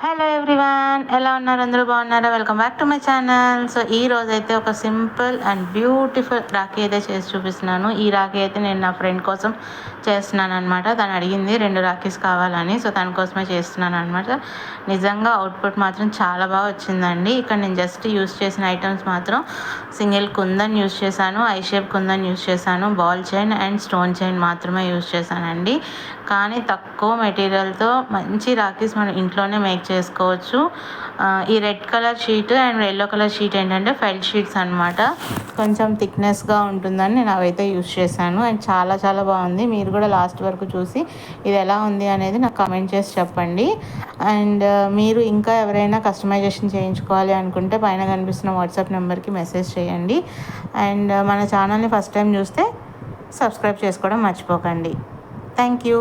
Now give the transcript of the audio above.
Hello everyone, ఎలా ఉన్నారు? అందరూ బాగున్నారా? Welcome back to my channel. So ఈ రోజు అయితే ఒక సింపుల్ అండ్ బ్యూటిఫుల్ రాఖీ అయితే చేసి చూపిస్తున్నాను. ఈ రాఖీ అయితే నేను నా ఫ్రెండ్ కోసం చేస్తున్నాను అనమాట. తను అడిగింది 2 రాఖీస్ కావాలని, సో తన కోసమే చేస్తున్నాను అనమాట. నిజంగా అవుట్పుట్ మాత్రం చాలా బాగా వచ్చిందండి. ఇక్కడ నేను జస్ట్ యూస్ చేసిన ఐటమ్స్ మాత్రం సింగిల్ కుందన్ యూస్ చేశాను, ఐ షేప్ కుందన్ యూస్ చేశాను, ball chain and stone chain మాత్రమే యూస్ చేశానండి. కానీ తక్కువ మెటీరియల్తో మంచి రాఖీస్ మనం ఇంట్లోనే మేక్ చేసుకోవచ్చు. ఈ red colour sheet and yellow colour sheet ఏంటంటే ఫెల్ట్ షీట్స్ అనమాట. కొంచెం థిక్నెస్గా ఉంటుందని నేను అవైతే యూస్ చేశాను. అండ్ చాలా చాలా బాగుంది. మీరు కూడా లాస్ట్ వరకు చూసి ఇది ఎలా ఉంది అనేది నాకు కామెంట్ చేసి చెప్పండి. అండ్ మీరు ఇంకా ఎవరైనా కస్టమైజేషన్ చేయించుకోవాలి అనుకుంటే పైన కనిపిస్తున్న వాట్సాప్ నెంబర్కి మెసేజ్ చేయండి. అండ్ మన ఛానల్ని ఫస్ట్ టైం చూస్తే సబ్స్క్రైబ్ చేసుకోవడం మర్చిపోకండి. Thank you.